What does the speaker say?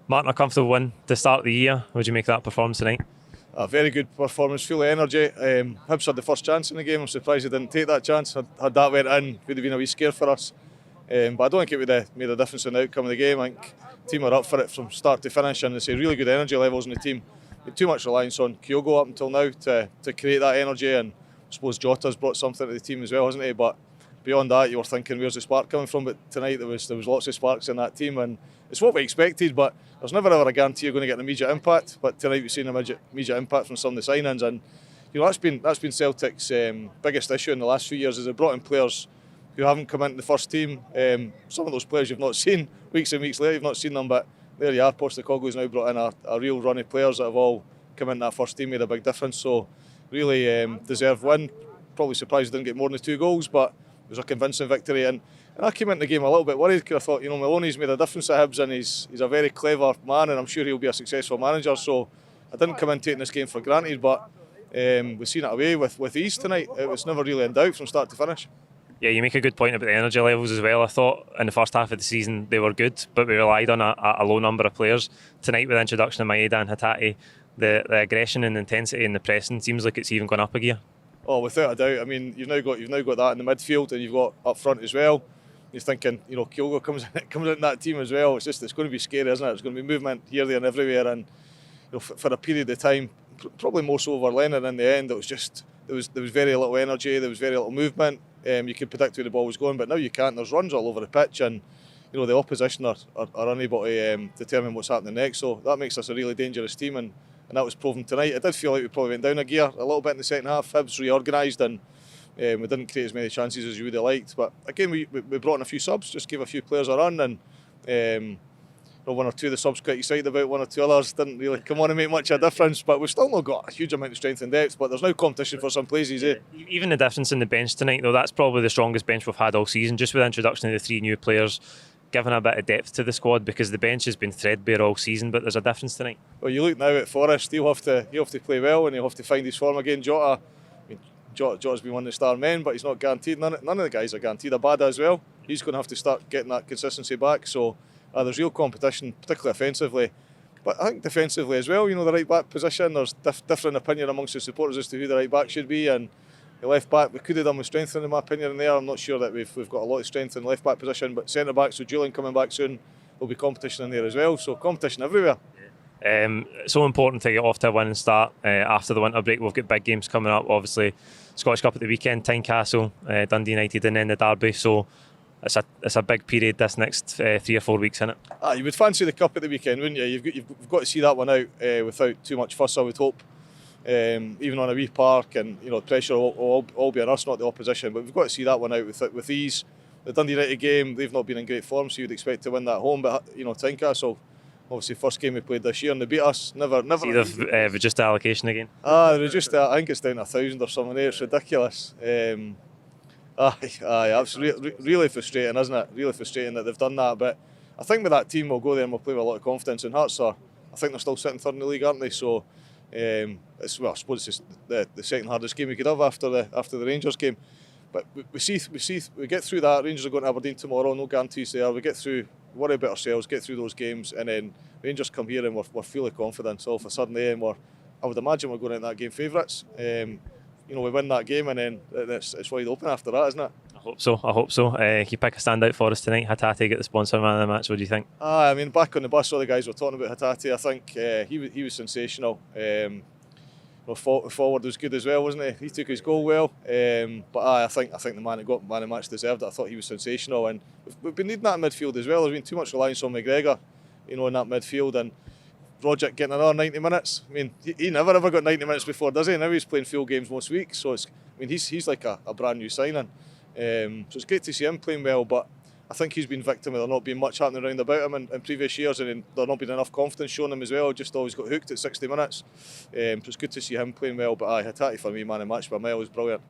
Martin, a comfortable win to start the year. Would you make that performance tonight? A very good performance, full of energy. Hibs had the first chance in the game. I'm surprised they didn't take that chance. Had that went in, would have been a wee scare for us. But I don't think it would have made a difference in the outcome of the game. I think the team are up for it from start to finish, and there's really good energy levels in the team. Too much reliance on Kyogo up until now to create that energy, and I suppose Jota's brought something to the team as well, hasn't he? But beyond that, you were thinking, where's the spark coming from? But tonight there was lots of sparks in that team, and it's what we expected. But there's never ever a guarantee you're going to get an immediate impact. But tonight we've seen an immediate impact from some of the signings, and that's been Celtic's biggest issue in the last few years, is they've brought in players who haven't come into the first team. Some of those players you've not seen weeks and weeks later, you've not seen them, but there you are. Postecoglou's now brought in a real run of players that have all come into that first team, made a big difference. So really deserved win. Probably surprised they didn't get more than 2 goals, but it was a convincing victory. And I came into the game a little bit worried, because I thought, Maloney's made a difference at Hibs, and he's a very clever man, and I'm sure he'll be a successful manager. So I didn't come in taking this game for granted, but we've seen it away with ease tonight. It was never really in doubt from start to finish. Yeah, you make a good point about the energy levels as well. I thought in the first half of the season they were good, but we relied on a low number of players. Tonight, with the introduction of Maeda and Hatate, the aggression and intensity in the pressing seems like it's even gone up a gear. Oh, without a doubt. I mean, you've now got that in the midfield, and you've got up front as well. You're thinking, Kyogo comes in that team as well. It's going to be scary, isn't it? It's going to be movement here, there, and everywhere. And for a period of time, probably more so over Lennon in the end, it was just there was very little energy, there was very little movement. You could predict where the ball was going, but now you can't. There's runs all over the pitch, and the opposition are unable to determine what's happening next. So that makes us a really dangerous team, and that was proven tonight. I did feel like we probably went down a gear a little bit in the second half. Hibs reorganised, and we didn't create as many chances as you would have liked. But again, we brought in a few subs, just gave a few players a run, and one or two of the subs quite excited about, one or two others didn't really come on and make much of a difference. But we've still not got a huge amount of strength and depth, but there's now competition for some places. Even the difference in the bench tonight, though, that's probably the strongest bench we've had all season, just with the introduction of the 3 new players, giving a bit of depth to the squad, because the bench has been threadbare all season, but there's a difference tonight. Well, you look now at Forrest, he'll have to play well, and he'll have to find his form again. Jota's been one of the star men, but he's not guaranteed. None of the guys are guaranteed. Abada as well, he's going to have to start getting that consistency back. So there's real competition, particularly offensively. But I think defensively as well, the right back position, there's different opinion amongst the supporters as to who the right back should be, and the left back, we could have done with strengthening, in my opinion, in there. I'm not sure that we've got a lot of strength in the left back position, but centre backs, so Julian coming back soon, there'll be competition in there as well. So competition everywhere. So important to get off to a winning start after the winter break. We've got big games coming up, obviously Scottish Cup at the weekend, Tynecastle, Dundee United, and then the Derby. So it's a big period this next 3 or 4 weeks, isn't it? You would fancy the Cup at the weekend, wouldn't you? You've got to see that one out without too much fuss, I would hope. Even on a wee park, and pressure will all be on us, not the opposition. But we've got to see that one out with ease. The Dundee United game, they've not been in great form, so you'd expect to win that home. But Tynecastle, obviously first game we played this year, and they beat us. Never. See, they've reduced the allocation again. They reduced it. I think it's down to 1,000 or something there. It's ridiculous. Absolutely, really frustrating, isn't it? Really frustrating that they've done that. But I think with that team, we'll go there and we'll play with a lot of confidence. And Hearts I think they're still sitting third in the league, aren't they? So I suppose it's the second hardest game we could have after the Rangers game. But we get through that. Rangers are going to Aberdeen tomorrow, no guarantees there. We get through, worry about ourselves, get through those games, and then Rangers come here and we're fully confident all of a sudden. And I would imagine we're going into that game favourites. We win that game, and then it's wide open after that, isn't it? I hope so. Can you pick a standout for us tonight? Hatate get the sponsor man of the match. What do you think? Back on the bus, all the guys were talking about Hatate. I think he was sensational. Forward was good as well, wasn't he? He took his goal well. I think the man who got man of the match deserved it. I thought he was sensational, and we've been needing that in midfield as well. There's been too much reliance on McGregor, in that midfield, and Rogic getting another 90 minutes. He never ever got 90 minutes before, does he? Now he's playing full games most weeks, so he's like a brand new signing. So it's great to see him playing well, but I think he's been victim of there not being much happening around about him in previous years, and there not been enough confidence shown him as well. Just always got hooked at 60 minutes. So it's good to see him playing well. But Hatate for me, man of the match by a mile, was brilliant.